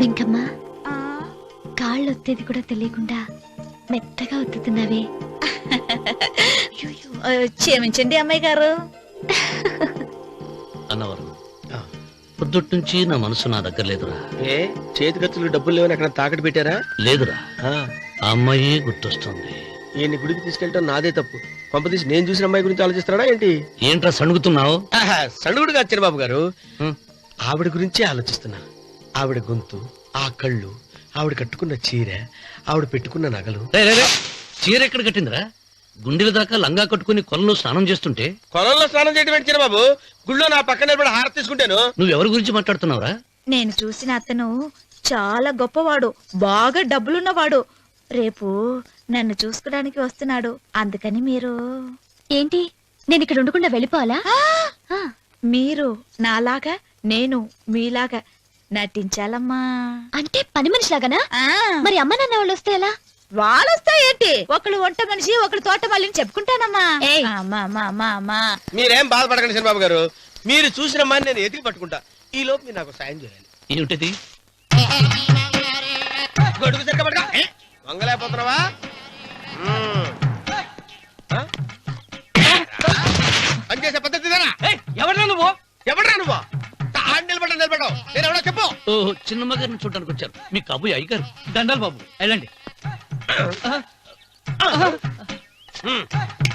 వెంకమ్మ, కాళ్ళు ఒత్తేది కూడా తెలియకుండా మెత్తగా ఒత్తుతున్నావే. క్షమించండి అమ్మాయి గారు. అన్నవరం, పొద్దుటి నుంచి నా మనసు నా దగ్గర లేదురా. ఏ చేతి ఖర్చులు డబ్బులు లేవని అక్కడ తాకట్టు పెట్టారా? లేదురా, ఆ అమ్మాయి గుర్తొస్తుంది. ఈయన్ని గుడికి తీసుకెళ్ళటం నాదే తప్పు. పంపతీసి నేను చూసిన అమ్మాయి గురించి ఆలోచిస్తాడా ఏంటి? ఏంట్రా సణుగుతున్నావు? సణుగుడు కాదు చిన్నబాబు గారు, ఆవిడ గురించే ఆలోచిస్తున్నా. ఆవిడ గొంతు, ఆ కళ్ళు, ఆవిడ కట్టుకున్న చీర, ఆవిడ పెట్టుకున్న నగలు. చీర ఎక్కడ కట్టిందిరా? గుండెల దాకా లంగా కట్టుకుని కొలంలో స్నానం చేస్తుంటే. కొలంలో స్నానం చేయడం ఏంటి చిన్నబాబు? గుళ్ళో నా పక్కన హారతి తీసుకుంటాను. నువ్వెవరి గురించి మాట్లాడుతున్నావురా? నేను చూసిన అతను చాలా గొప్పవాడు, బాగా డబ్బులున్నవాడు. రేపు నన్ను చూసుకోడానికి వస్తున్నాడు. అందుకని మీరు ఏంటి, నేను ఇక్కడ ఉండకుండా వెళ్ళిపోవాలా? మీరు నాలాగా, నేను మీలాగా నటించాలమ్మా. అంటే పని మనిషిలాగానా? మరి అమ్మ నాన్న వాళ్ళు వస్తే ఎలా? వాళ్ళు వస్తాయేంటి? ఒకళ్ళు వంట మనిషి, ఒకళ్ళు తోట మళ్ళీ చెప్పుకుంటానమ్మా. మీరేం బాధపడకండి చిన్నబాబు గారు, మీరు చూసిన అమ్మాయిని నేను ఎతికి పట్టుకుంటా. ఈ లోపు మీరు నాకు సాయం చేయాలి. ఏమిటది? గొడుగు సరిగ్గా పట్టుకో. వంగలేకపోతున్నావా? పనిచేసే పద్ధతి ఎవడరా నువ్వు? నిలబడ్డావు నేను ఎవడో చెప్పు. ఓ చిన్నమ్మ గారిని చూడడానికి వచ్చారు. మీ కాబోయే అయ్యగారు. దండాలు బాబు, వెళ్ళండి.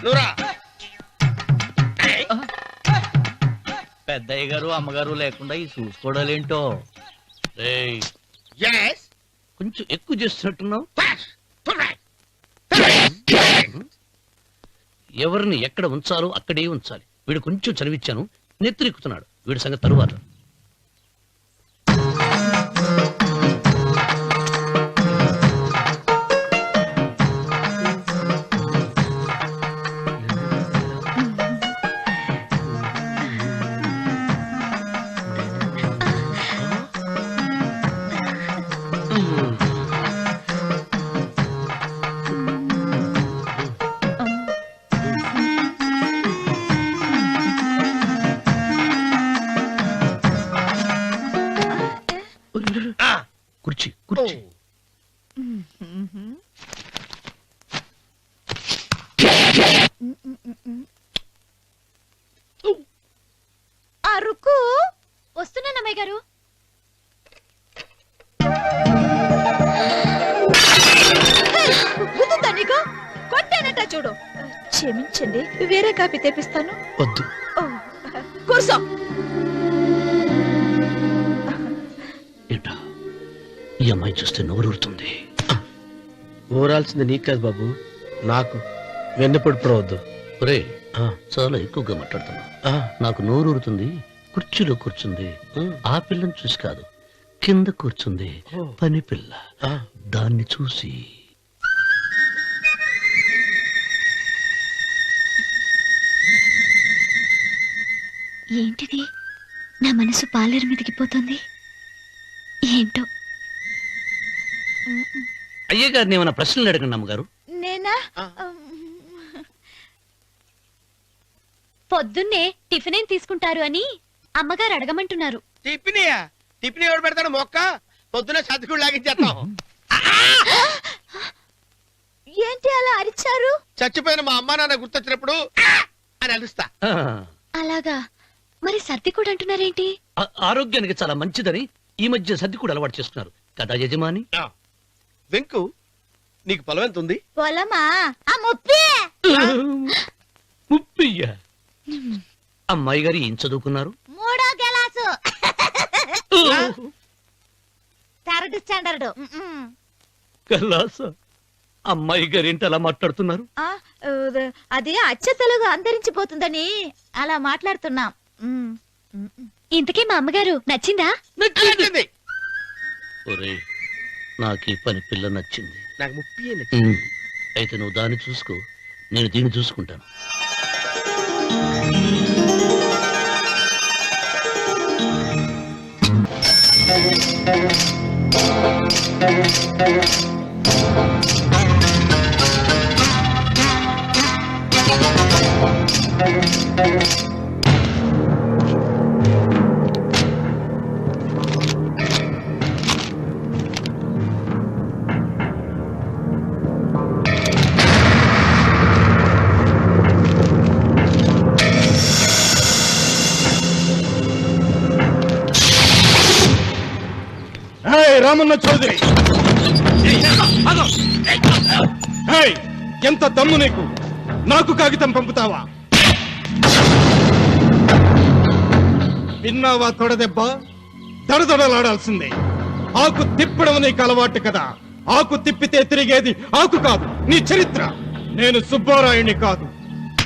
నువ్వురా. పెద్దయ్య గారు అమ్మగారు లేకుండా ఈ చూసుకోవడాలేంటో. కొంచెం ఎక్కువ చేస్తున్నట్టున్నావు. ఎవరిని ఎక్కడ ఉంచాలో అక్కడే ఉంచాలి. వీడు కొంచెం చదివిచ్చాను, నెత్తిరెక్కుతున్నాడు. వీడి సంగతి తరువాత. కుర్చీ కుర్చీ. అరుకు వస్తున్నాను అమ్మాయి గారు. నీకు కొట్టానట చూడు. క్షమించండి, వేరే కాపీ తెప్పిస్తాను. వద్దు. కూర్చో. ఏంటా ఈ అమ్మాయి చూస్తే నోరూరుతుంది. ఊరాల్సింది నీకు కాదు బాబు, నాకు. వెన్నపొడి పడవద్దు. ఒరే, చాలా ఎక్కువగా మాట్లాడుతున్నా. నాకు నోరూరుతుంది. కుర్చీలో కూర్చుంది. ఆ పిల్లని చూసి కాదు, కింద కూర్చుంది పని పిల్ల. దాన్ని చూసి. ఏంటిది, నా మనసు పాలేరు మీదకి పోతుంది. ఏంటో. అయ్యగారిని ఏమైనా ప్రశ్నలు అడగండి అమ్మగారు. నేనా? పొద్దున్నే టిఫిన్ ఏం తీసుకుంటారు అని అమ్మగారు అడగమంటున్నారు. టిఫినియా? టిఫిన్ ఎవడు పెడతాడు? మొక్క పొద్దున సతికుడు లాగించేస్తాం. ఏంటి అలా అరిచారు? చచ్చిపోయిన మా అమ్మా నాన్న గుర్తొచ్చినప్పుడు అని అలుస్తా. అలాగా? మరి సర్ది కూడా అంటున్నారేంటి? ఆరోగ్యానికి చాలా మంచిదని ఈ మధ్య సర్ది కూడా అలవాటు చేసుకున్నారు కదా యజమాని. వెంకు, నీకు పొలం ఎంత ఉంది? పొలమా? ముప్పయ్య. అమ్మాయి గారు ఏం చదువుకున్నారు? 3వ క్లాసు, 3rd స్టాండర్డ్. కలాస. అమ్మాయి గారు ఏంటి అలా మాట్లాడుతున్నారు? అది అచ్చ తెలుగు అంతరించిపోతుందని అలా మాట్లాడుతున్నాం. ఇంతకీ మా అమ్మగారు నచ్చిందా? నచ్చింది. ఒరే, నాకు ఈ పని పిల్ల నచ్చింది. నాకు 30 నచ్చింది. అయితే నువ్వు దాన్ని చూసుకో, నేను దీన్ని చూసుకుంటాను. రామన్న చౌదరి, ఎంత దమ్ము నీకు? నాకు కాగితం పంపుతావా? విన్నావా తొడదెబ్బ? దడదడలాడాల్సిందే. ఆకు తిప్పడం నీకు అలవాటు కదా. ఆకు తిప్పితే తిరిగేది ఆకు కాదు, నీ చరిత్ర. నేను సుబ్బారాయుని కాదు,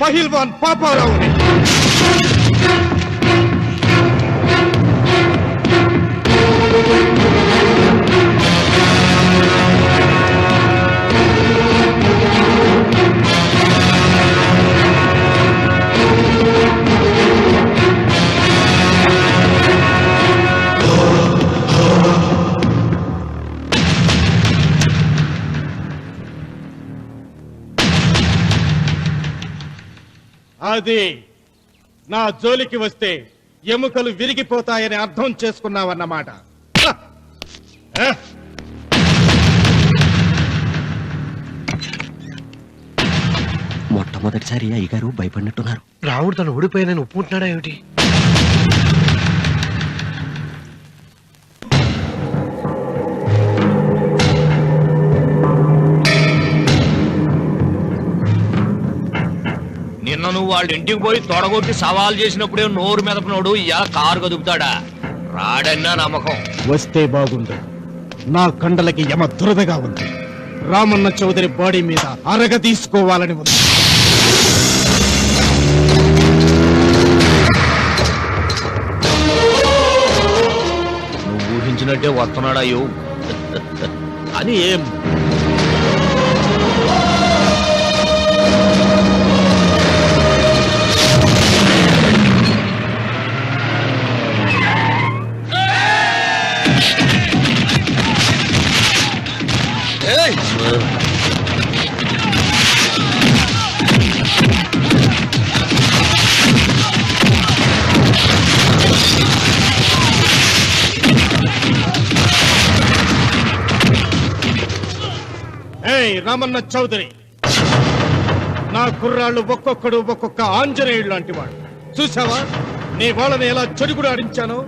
పహిల్వాన్ పాపారావుని. అది నా జోలికి వస్తే ఎముకలు విరిగిపోతాయని అర్థం చేసుకున్నావన్నమాట. మొట్టమొదటిసారి అయ్యగారు భయపడినట్టున్నారు. రాముడు తను ఓడిపోయానని ఒప్పుకుంటున్నాడా ఏమిటి? నిన్న నువ్వు వాళ్ళ ఇంటికి పోయి తొడగొట్టి సవాల్ చేసినప్పుడే నోరు మెదపనోడు ఇలా కారు కదుపుతాడా? రాడన్నా నమ్మకం. వస్తే బాగుండు. నా కండలకి యమ దురదగా ఉంది. రామన్న చౌదరి బాడీ మీద అరగ తీసుకోవాలని ఉంది. నువ్వు ఊహించినట్టే వస్తున్నాడయ్యో అని ఏం రామన్న చౌదరి, నా కుర్రాళ్ళు ఒక్కొక్కడు ఒక్కొక్క ఆంజనేయుడు లాంటి వాడు. చూసావా నీ వాళ్ళని ఎలా చెడుగుడు ఆడించానో?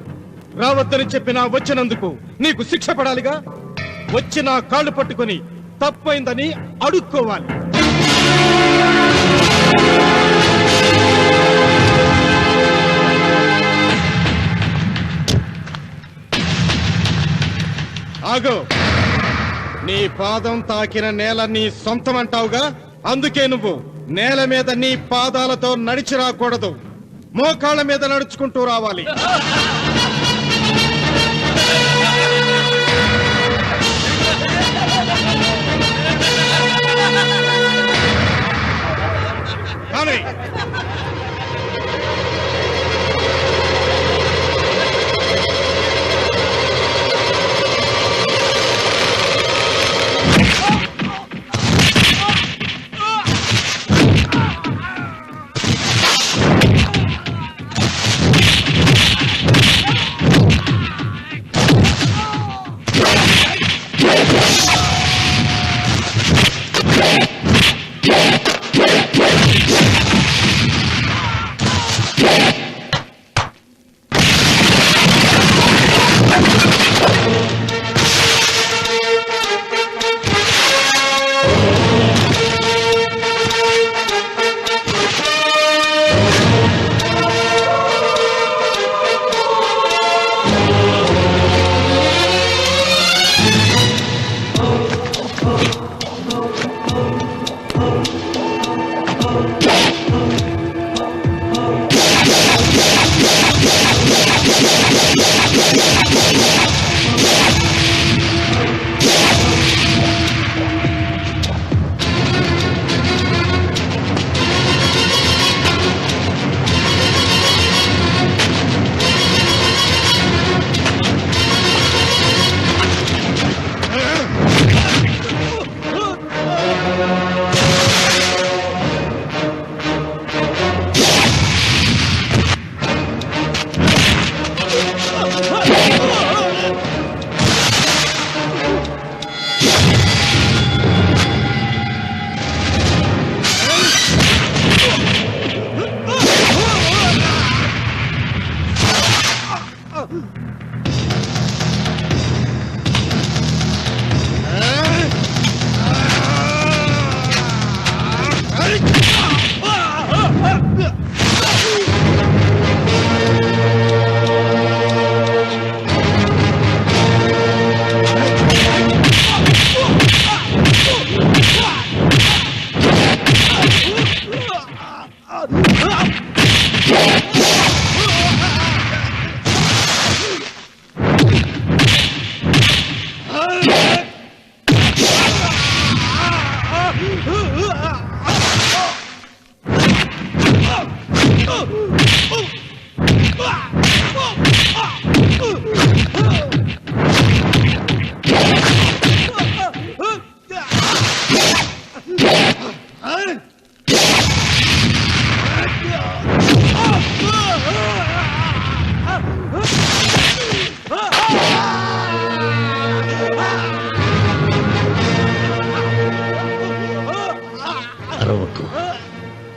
రావద్దని చెప్పినా వచ్చినందుకు నీకు శిక్ష పడాలిగా. వచ్చి నా కాళ్ళు పట్టుకుని తప్పైందని అడుక్కోవాలి. ఆగో, నీ పాదం తాకిన నేల నీ సొంతం అంటావుగా, అందుకే నువ్వు నేల మీద నీ పాదాలతో నడిచి రాకూడదు, మోకాళ్ళ మీద నడుచుకుంటూ రావాలి. కానీ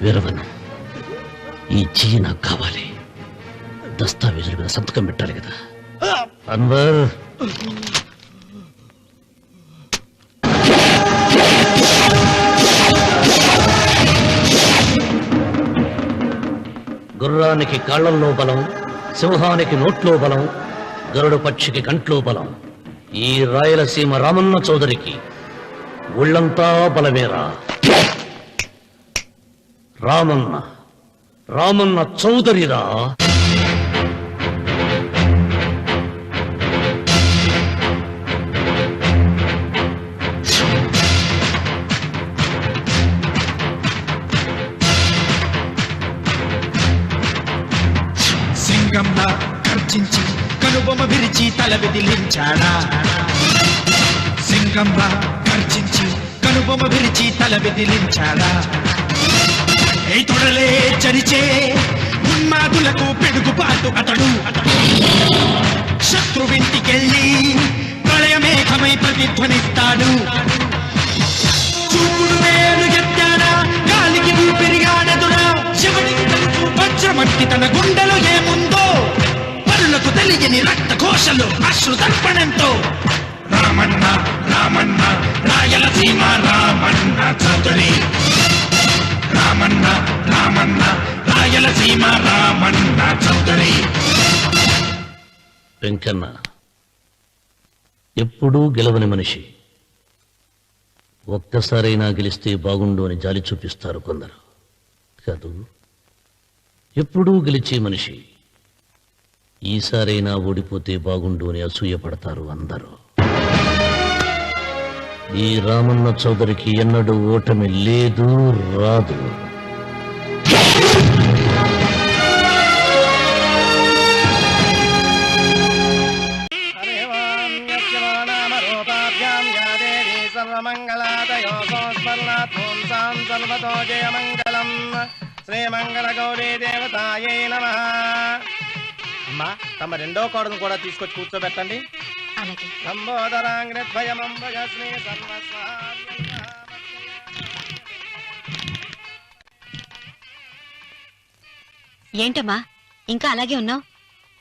విరవను. ఈ చెయ్యి నాకు కావాలి. దస్తావేజుల మీద సంతకం పెట్టాలి కదా. అన్వర్, గుర్రానికి కాళ్లల్లో బలం, సింహానికి నోట్లో బలం, గరుడు పక్షికి కంట్లో బలం. ఈ రాయలసీమ రామన్న చౌదరికి ఒళ్ళంతా బలమేరా. రామన్న చౌదరిరా. సింగంలా గర్జించి కనుబొమ్మ విరిచి తల బెదిలించాడా. సింగంలా గర్జించి కనుబొమ్మ విరిచి తల బెదిలించాడా. ఏ తొడలే చరిచే ఉన్మాదులకు పెడుగుపాటు అతడు. శత్రువింటికెళ్ళి ప్రళయమేఘమై ప్రతిధ్వనిస్తాడు. చూపుడు వేలు ఎత్తాడా, గాలికి ఊపిరిగాడదురా. శివుడికి తెలుసు వజ్రమట్టి తన గుండెలో ఏముందో. పరులకు తెలియని రక్త ఘోషలు అశ్రు తర్పణంతో. రామన్న రామన్న రాయలసీమ రామన్న చౌదరి. రామన్న రామన్న రాయలసీమ రామన్న చౌదరి. వెంకన్న ఎప్పుడూ గెలవని మనిషి. ఒక్కసారైనా గెలిస్తే బాగుండు అని జాలి చూపిస్తారు కొందరు. కాదు, ఎప్పుడూ గెలిచే మనిషి. ఈసారైనా ఓడిపోతే బాగుండు అని అసూయపడతారు అందరూ. ఈ రామన్న చౌదరికి ఎన్నడూ ఓటమి లేదు, రాదు. శ్రీమంగళ గౌరీ దేవతాయై నమః. అమ్మా, తమ రెండో కోడను కూడా తీసుకొచ్చి కూర్చోబెట్టండి. ఏంటమ్మా ఇంకా అలాగే ఉన్నావు?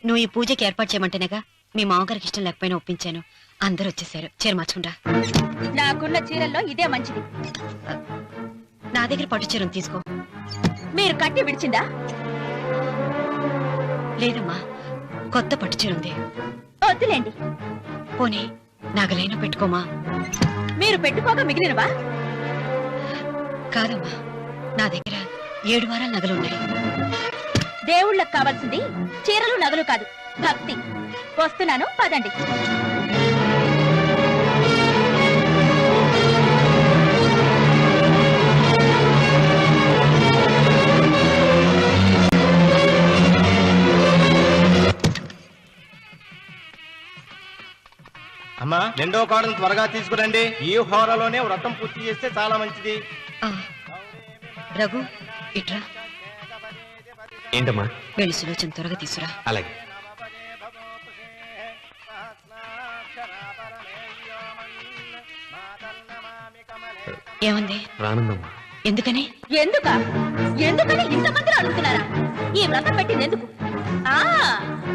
నువ్వు ఈ పూజకి ఏర్పాటు చేయమంటేనేగా మీ మామగారికి ఇష్టం లేకపోయినా ఒప్పించాను. అందరూ వచ్చేసారు. చీర మార్చుకుంటా. నాకున్న చీరల్లో ఇదే మంచిది. నా దగ్గర పట్టు చీరను తీసుకో. మీరు కట్టి విడిచిందా? లేదమ్మా, కొత్త పట్టు చీర ఉంది. వద్దులేండి. పోనీ నగలైనా పెట్టుకోమా. మీరు పెట్టుకోక మిగిలినవా? కాదమ్మా, నా దగ్గర 7 వారాల నగలున్నాయి. దేవుళ్ళకు కావాల్సింది చీరలు నగలు కాదు, భక్తి. వస్తున్నాను, పదండి. అమ్మా, రెండో కోడను త్వరగా తీసుకురండి. ఈ హోరలోనే వ్రతం పూర్తి చేస్తే చాలా మంచిది. రఘు, ఇట్రా. ఏంటమ్మా? వెళ్ళి సులోచన త్వరగా తీసురా. అలాగే. ఏమంది? రానుందమ్మా. ఎందుకని? ఎందుకని ఇంతమందిని అడుగుతున్నారా? ఈ వ్రతం పెట్టింది ఎందుకు?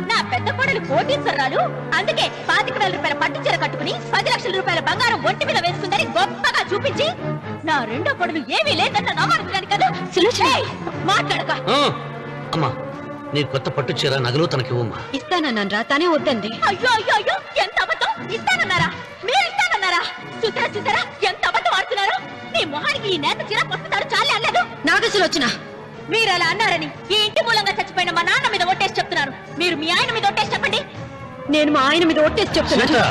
నా పెద్ద కోడలు కోటీశ్వరరాలు, అందుకే 25,000 రూపాయల పట్టు చీర కట్టుకుని 10 లక్షల రూపాయల బంగారం ఒంటి మీద వేసుకుందని గొప్పగా చూపించి, నా రెండో కోడలు ఏమీ లేదన్న నమ్మకాన్ని కదా. మాట్లాడక. అమ్మా, నీ కొత్త పట్టు చీర నగలు తనకివ్వమ్మా. ఇస్తానన్నాను రా, తానే వద్దండి. అయ్యో అయ్యో అయ్యో, ఎంత అబద్ధం! ఇస్తానన్నారా? మీరు ఇస్తానన్నారా? చూసారా ఎంత అబద్ధం ఆడుతున్నారు. నీ మొహానికి ఈ నేత చీర వస్తున్నారు చాలే అనలేదు. నాగసులోచన, మీరు అలా అన్నారని ఈ ఇంటి మూలంగా చచ్చిపోయిన మా నాన్న మీద ఒట్టేసి చెప్తున్నారు. మీరు మీ ఆయన మీద ఒట్టేసి చెప్పండి. నేను మా ఆయన మీద ఒట్టేసి చెప్తున్నా.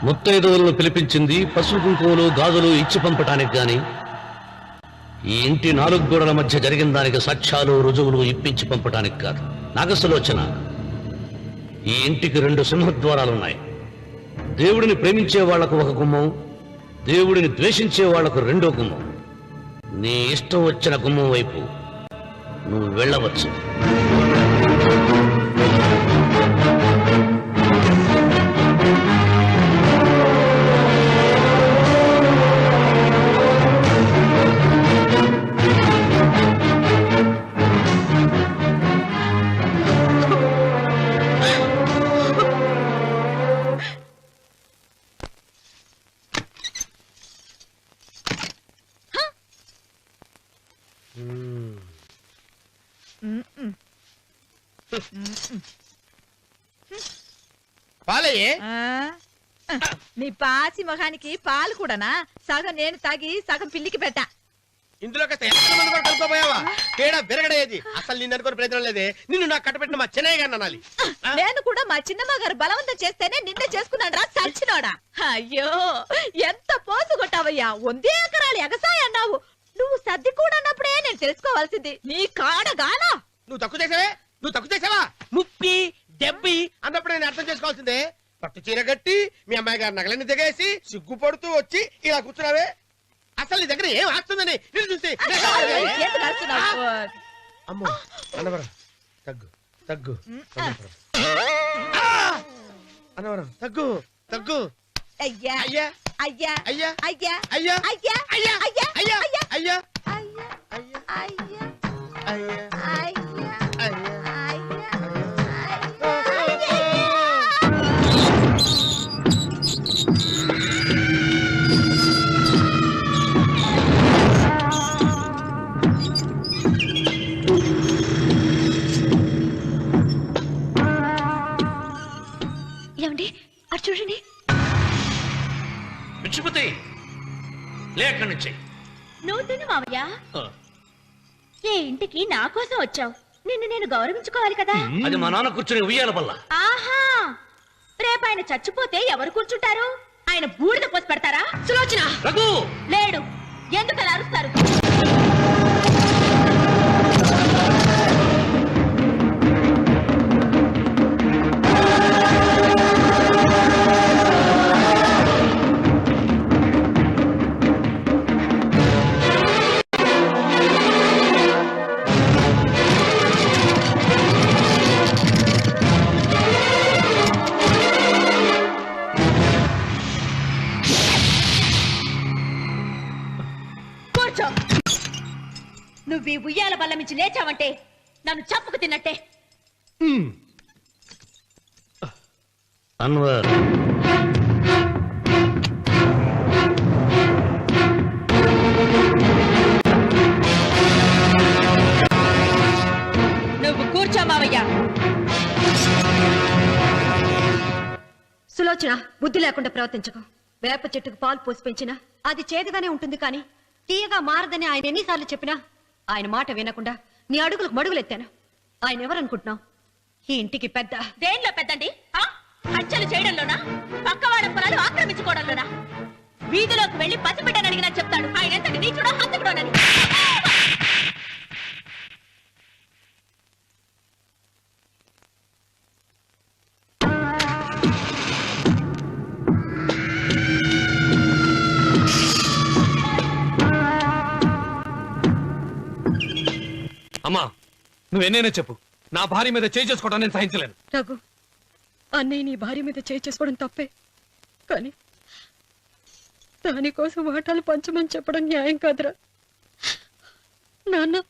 ముత్తైదువులను పిలిపించింది పసుపు కుంకుమలు గాజులు ఇచ్చి పంపటానికి గాని, ఈ ఇంటి 4 గోడల మధ్య జరిగిన దానికి సాక్ష్యాలు రుజువులు ఇప్పించి పంపటానికి కాదు. నాగసులోచన, ఈ ఇంటికి 2 సింహద్వారాలున్నాయి. దేవుడిని ప్రేమించే వాళ్లకు ఒక గుమ్మం, దేవుడిని ద్వేషించే వాళ్లకు 2వ గుమ్మం. నీ ఇష్టం వచ్చిన గుమ్మం వైపు నువ్వు వెళ్ళవచ్చు. పాలయ్యే నీ పాసి మొహానికి పాలు కూడానా? సగం నేను తాగి సగం పిల్లికి పెట్టా. ఇందులో కాస్త ఎంత మంది కూడా కలుపుకోపోయావా? తేడా విరగడేది. అసలు నిన్ను అనుకుని ప్రయత్నం లేదే. నిన్ను నాకు కట్టబెట్టిన మా చెన్నయ్య గారిని అనాలి. నేను కూడా మా చిన్నమ్మ గారు బలవంతం చేస్తేనే నిన్నే చేసుకున్నాడు రా సచ్చినోడా. అయ్యో ఎంత పోసు కొట్టావయ్యా. 100 ఎకరాలు ఎగసాయ అన్నావు. నువ్వు సర్ది కూడా అన్నప్పుడే నేను తెలుసుకోవాల్సింది. నీ కాడగానా? నువ్వు తక్కువ చేసావా? ముప్పి దెబ్బి అన్నప్పుడు నేను అర్థం చేసుకోవాల్సిందే. పట్టు చీర కట్టి మీ అమ్మాయి గారి నగలన్నీ దిగేసి సిగ్గుపడుతూ వచ్చి ఇలా కూర్చున్నావే. అసలు నీ దగ్గర ఏం ఆస్తుందని నేను చూసి ఎందుకు అరుస్తున్నావు? అమ్మో అన్నవరం తగ్గు తగ్గు అన్నవరం తగ్గు తగ్గు. అయ్యా అయ్యా అయ్యా అయ్యా అయ్యా అయ్యా అయ్యా అయ్యా అయ్యా అయ్యా అయ్యా అయ్యా అయ్యా అయ్యా అయ్యా అయ్యా ఏమండి అటు చూడండి. పిచ్చిపోతే లేక నుంచి నువ్వు తిను మావయ్య. ఏ ఇంటికి నా కోసం వచ్చావు. నిన్ను నేను గౌరవించుకోవాలి కదా. అది మా నాన్న కూర్చుని ఉయ్యాల వల్ల. ఆహా రేపు ఆయన చచ్చిపోతే ఎవరు కూర్చుంటారు? ఆయన బూడిద పోసి పెడతారా? సులోచన రఘు లేడు. ఎందుకు అలా అరుస్తారు? నువ్వు ఈ ఉయ్యాల బల్ల మించి లేచావంటే నన్ను చప్పుకు తిన్నట్టే. అన్వర్ నువ్వు కూర్చో మావయ్య. సులోచన బుద్ధి లేకుండా ప్రవర్తించకు. వేప చెట్టుకు పాలు పోసి పెంచినా అది చేదుగానే ఉంటుంది కానీ తీయగా మారదని ఆయన ఎన్నిసార్లు చెప్పినా ఆయన మాట వినకుండా నీ అడుగులకు మడుగులెత్తాను. ఆయన ఎవరనుకుంటున్నావు? ఈ ఇంటికి పెద్ద. దేనిలో పెద్దండి? హత్యలు చేయడంలోనా? పక్కవాడ పొలాలు ఆక్రమించుకోవడంలోనా? వీధిలోకి వెళ్లి పసిబిడ్డని అడిగినా చెప్తాడు ఆయన ఎంతటి నీచుడో హంతకుడోనని. అమ్మా నువ్వెన్నైనా చెప్పు, నా భార్య మీద చేయి చేసుకోవడం నేను సహించలేను. రఘు, అన్నయ్య నీ భార్య మీద చేయి చేసుకోవడం తప్పే, కానీ దానికోసం వాటాలు పంచమని చెప్పడం న్యాయం కాదురా. నాన్న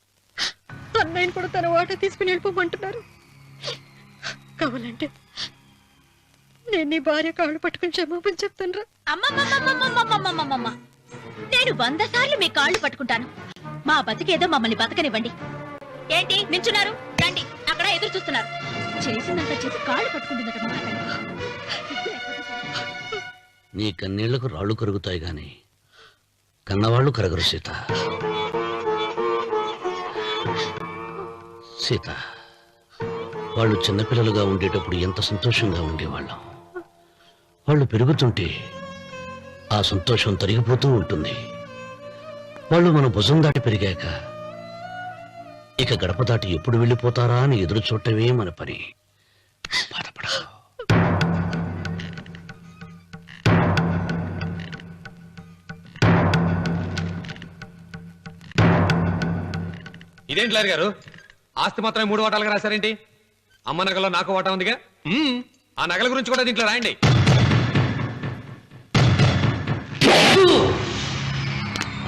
అన్నయ్యని కూడా తన వాటా తీసుకుని వెళ్ళిపోమంటున్నారు. కావాలంటే నేను నీ భార్య కాళ్ళు పట్టుకుని క్షమాపణ చెప్తాను రా. అమ్మమ్మమ్మమ్మమ్మమ్మమ్మమ్మమ్మ, నేను 100 సార్లు మీ కాళ్ళు పట్టుకుంటాను. మా బతికేదో మమ్మల్ని బతకనివ్వండి. ఏంటి నించున్నారు? రండి, అక్కడ ఎదురు చూస్తున్నారు. చేసిందంతా చేసి కాళ్ళు పట్టుకుంటుందట మా అతను. నీ కన్నీళ్లకు రాళ్ళు కరుగుతాయి గాని కన్నవాళ్ళు కరగరు సీత. సీత, వాళ్ళు చిన్నపిల్లలుగా ఉండేటప్పుడు ఎంత సంతోషంగా ఉండేవాళ్ళం. వాళ్ళు పెరుగుతుంటే ఆ సంతోషం తరిగిపోతూ ఉంటుంది. వాళ్ళు మన భుజం దాటి పెరిగాక ఇక గడప దాటి ఎప్పుడు వెళ్ళిపోతారా అని ఎదురు చూడటమే మన పని. బాధపడ. ఇదేంటి లాయర్ గారు, ఆస్తి మాత్రమే 3 వాటాలుగా రాశారేంటి? అమ్మ నగలో నాకు వాటా ఉందిగా. ఆ నగల గురించి కూడా దీంట్లో రాయండి.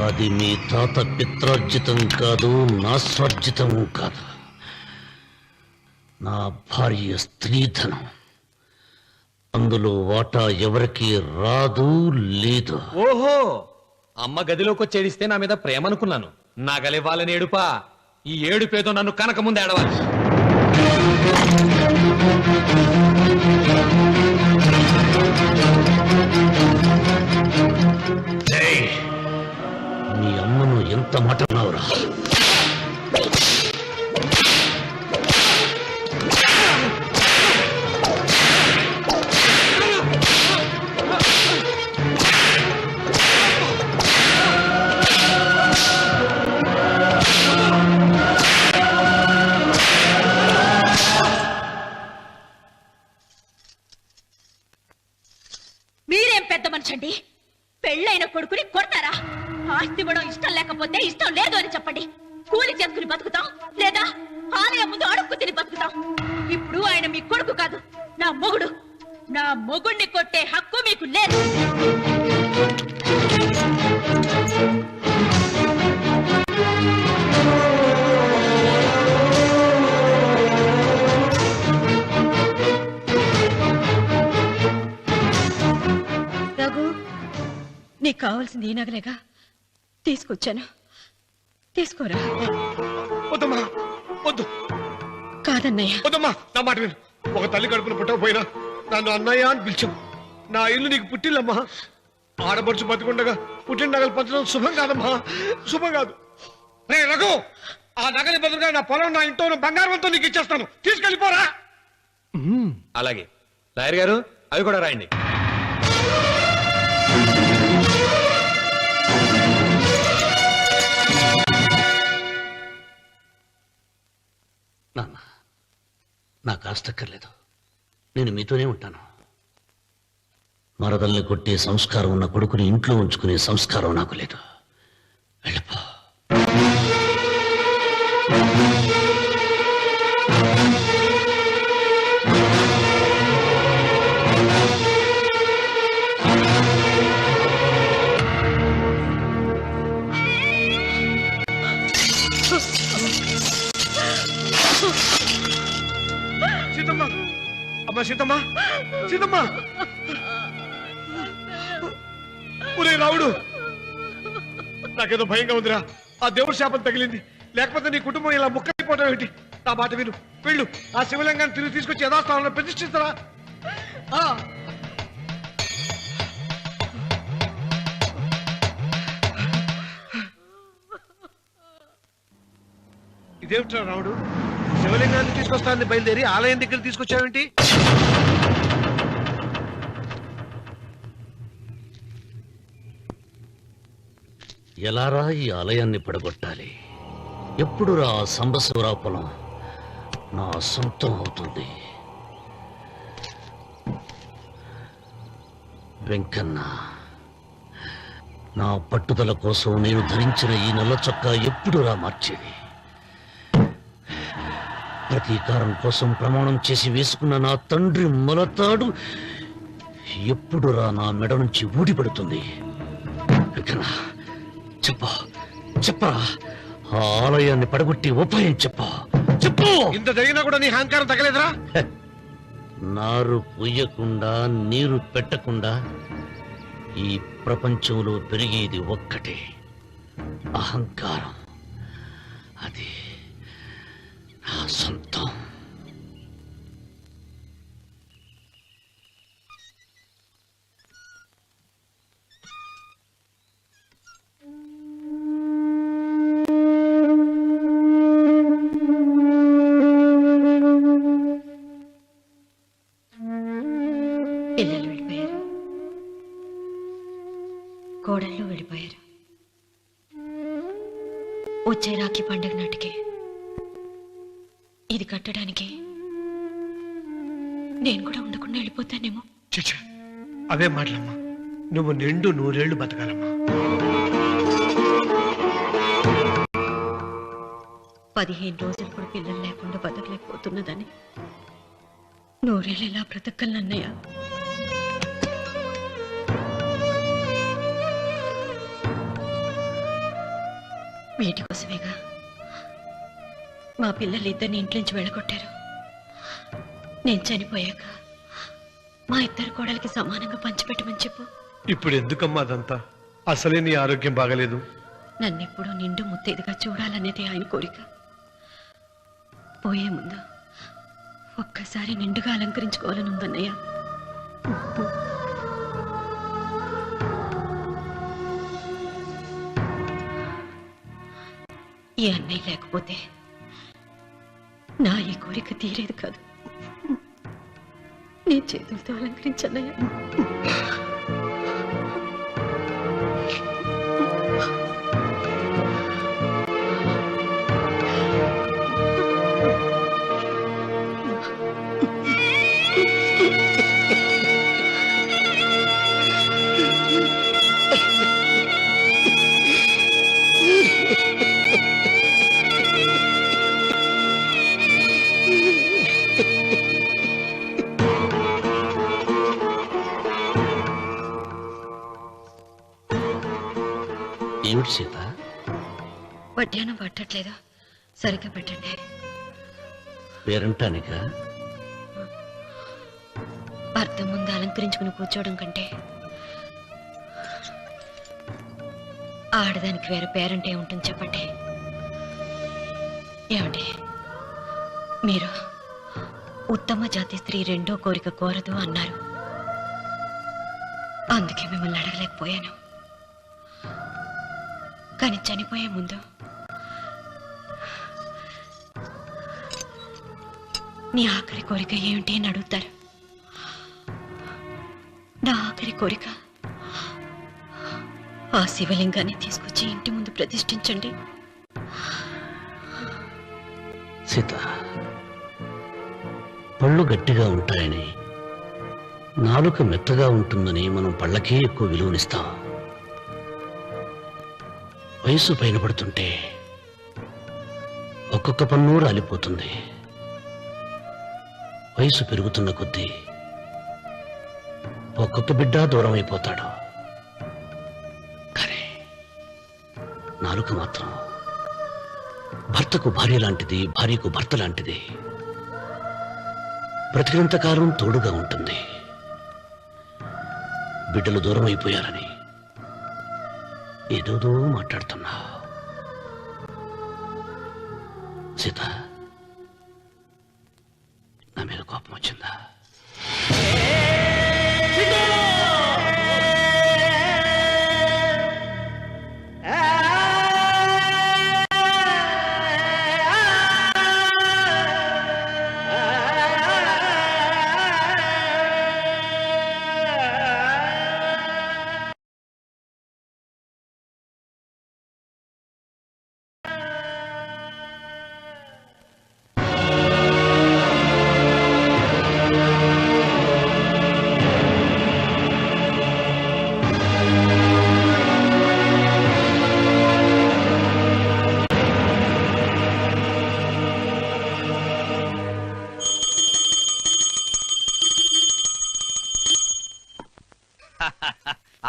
అది మీ తాత పిత్రార్జితం కాదు, నా స్వార్జితం కాదు. నా భార్య స్త్రీధనం. అందులో వాటా ఎవరికి రాదు లేదు. ఓహో, అమ్మ గదిలోకి వచ్చి ఏడిస్తే నా మీద ప్రేమ అనుకున్నాను. నగలివ్వాలని ఏడుపా. ఈ ఏడుపేదో నన్ను కనక ముందు ఏడవాలి. ఏయ్, మీ అమ్మను ఎంత మాట అన్నావురా? మీరేం పెద్ద మనిషండి? పెళ్ళైన కొడుకుని కొడతారా? ఆస్తి ఇవ్వడం ఇష్టం లేకపోతే ఇష్టం లేదు అని చెప్పండి. కూలి చేసుకుని బతుకుతాం, లేదా ఆలయం ముందు అడుక్కు తిని బతుకుతాం. ఇప్పుడు ఆయన మీ కొడుకు కాదు, నా మొగుడు. నా మొగుడిని కొట్టే హక్కు మీకు లేదు. రఘు, నీకు కావాల్సింది ఈ నగలేగా తీసుకొచ్చాను, తీసుకోరా. వద్దమ్మా, వద్దు. కాదన్నయ్య. వద్దమ్మా, నా మాట విను. ఒక తల్లి కడుపున పుట్టకపోయినా నన్ను అన్నయ్య అని పిలిచావు. నా ఇల్లు నీకు పుట్టిల్లమ్మా. ఆడపడుచు బతికుండగా పుట్టిన నగలు పంచడం శుభం కాదమ్మా, శుభం కాదు. రే రఘు, ఆ నగలి బదులుగా నా పొలం, నా ఇంట్లో ఉన్న బంగారంతో నీకు ఇచ్చేస్తాను, తీసుకెళ్ళిపోరా. అలాగే లాయర్ గారు, అవి కూడా రాయండి. నాన్న, నాకు ఆస్తక్కర్లేదు. నేను మీతోనే ఉంటాను. మరదల్ని కొట్టే సంస్కారం ఉన్న కొడుకుని ఇంట్లో ఉంచుకునే సంస్కారం నాకు లేదు. వెళ్ళిపో. సీతమ్మ, అమ్మ సీతమ్మ, సీతమ్మ. ఒరే రావుడు, నాకేదో భయంగా ఉందిరా. ఆ దేవుడి శాపం తగిలింది, లేకపోతే నీ కుటుంబం ఇలా ముక్కైపోవడం ఏంటి? నా మాట విను, వెళ్ళు. ఆ శివలింగాన్ని తిరిగి తీసుకొచ్చి యథాస్థానంలో ప్రతిష్ఠిస్తారా. ఇదేమిట్రా రావుడు, శివలింగాన్ని తీసుకొస్తానని బయలుదేరి ఆలయం దగ్గర తీసుకొచ్చావేంటి? ఎలారా ఈ ఆలయాన్ని పడగొట్టాలి? ఎప్పుడురా ఆ సంబశివరావు పొలం నా సొంతం అవుతుంది? వెంకన్న, నా పట్టుదల కోసం నేను ధరించిన ఈ నల్ల చొక్కా ఎప్పుడురా మార్చేది? ప్రతీకారం కోసం ప్రమాణం చేసి వేసుకున్న నా తండ్రి మొలతాడు ఎప్పుడురా నా మెడ నుంచి ఊడిపడుతుంది? వెంకన్న, చెప్పరా, ఆ ఆలయాన్ని పడగొట్టి ఉపాయం చెప్పు. ఇంత జరిగినా కూడా నీ అహంకారం తగలేదురా? నారు పొయ్యకుండా నీరు పెట్టకుండా ఈ ప్రపంచంలో పెరిగేది ఒక్కటే, అహంకారం. అది నా సొంతం. పిల్లలు వెళ్ళిపోయారు, కోడళ్ళు వెళ్ళిపోయారు. వచ్చే రాఖీ పండుగ నాటికి ఇది కట్టడానికి నేను కూడా ఉండకుండా వెళ్ళిపోతానేమో. చిచ్చా, అవే మాటలమ్మా. నువ్వు నిండు 100 ఏళ్ళు బతకాలమ్మా. 15 రోజులు కూడా పిల్లలు లేకుండా బతకలేకపోతున్నదని 100 ఏళ్ళు ఎలా బ్రతకలన్నయ్య? వీటి కోసమేగా మా పిల్లలు ఇద్దరిని ఇంట్లోంచి వెళ్ళగొట్టారు. నేను చనిపోయాక మా ఇద్దరు కోడలికి సమానంగా పంచిపెట్టమని చెప్పు. ఇప్పుడు ఎందుకమ్మా అదంతా? అసలే నీ ఆరోగ్యం బాగలేదు. నన్నెప్పుడు నిండు ముత్తేదిగా చూడాలనేది ఆయన కోరిక. పోయే ముందు ఒక్కసారి నిండుగా అలంకరించుకోవాలని ఉందన్నయ్య. ఈ అన్నయ్య లేకపోతే నా ఈ కోరిక తీరేది కాదు. నీ చేతులతో అలంకరించన్నయ్య. ఏమిటి సీత? వడ్డానం పట్టట్లేదు, సరిగ్గా పెట్టండి. పేరంటానిక? అర్థం ముందు అలంకరించుకుని కూర్చోవడం కంటే ఆడదానికి వేరే పేరంటే ఉంటుంది చెప్పండి. ఏమండి, మీరు ఉత్తమ జాతి స్త్రీ రెండో కోరిక కోరదు అన్నారు. అందుకే మిమ్మల్ని అడగలేకపోయాను. కానీ చనిపోయే ముందు నీ ఆఖరి కోరిక ఏమిటి అని అడుగుతారు. నా ఆఖరి కోరిక ఆ శివలింగాన్ని తీసుకొచ్చి ఇంటి ముందు ప్రతిష్ఠించండి. సీత, పళ్ళు గట్టిగా ఉంటాయని, నాలుక మెత్తగా ఉంటుందని మనం పళ్ళకే ఎక్కువ విలువనిస్తాం. వయసు పైన పడుతుంటే ఒక్కొక్క పన్ను రాలిపోతుంది. వయసు పెరుగుతున్న కొద్దీ ఒక్కొక్క బిడ్డ దూరం అయిపోతాడు. కానీ నాలుక మాత్రం భర్తకు భార్య లాంటిది, భార్యకు భర్త లాంటిది. బ్రతికినంతకాలం తోడుగా ఉంటుంది. బిడ్డలు దూరం అయిపోయారని ఏదోదో మాట్లాడుతున్నా. సీత, నా మీద కోపం వచ్చిందా?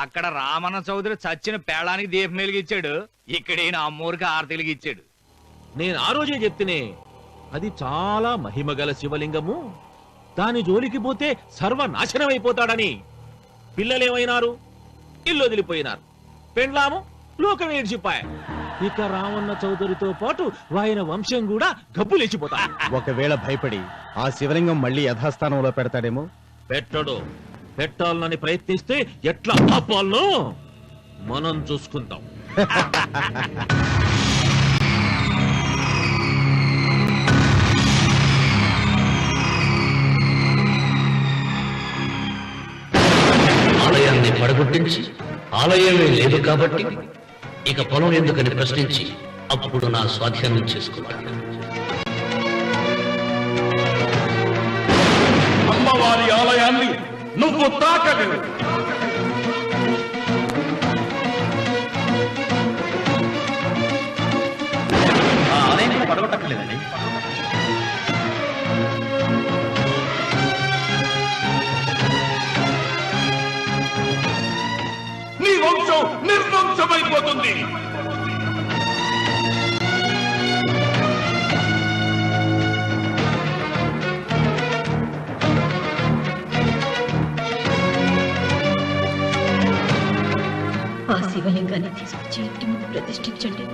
అక్కడ రామన్న చౌదరి చచ్చిన పేళానికి దీపం వెలిగించాడు, ఇక్కడ ఈయన అమ్మూరికి ఆరతి వెలిగించాడు. నేను ఆ రోజే చెప్తేనే అది చాలా మహిమగల శివలింగము, దాని జోలికి పోతే సర్వనాశనం అయిపోతాడని. పిల్లలేమైనారు? ఇల్లు వదిలిపోయినారు. పెండ్లాము లోకం ఏడ్చిపాయ. ఇక రామన్న చౌదరితో పాటు ఆయన వంశం కూడా గబ్బులేచిపోతా. ఒకవేళ భయపడి ఆ శివలింగం మళ్ళీ యథాస్థానంలో పెడతాడేమో. పెట్టడు. పెట్టాలని ప్రయత్నిస్తే ఎట్లా ఆపాలనో మనం చూసుకుందాం. ఆలయాన్ని పడగొట్టించి ఆలయమే లేదు కాబట్టి ఇక పొలం ఎందుకని ప్రశ్నించి అప్పుడు నా స్వాధీనం చేసుకుంటాను. అమ్మవారి ఆలయాన్ని నువ్వు తాకలేవు. ఆలయాన్ని పడగొట్టలేదండి. నీ వంశం నిర్వంశమైపోతుంది. ఆ శివలింగాన్ని తీసుకొచ్చి ఇంటి ముందు ప్రతిష్ఠించండి.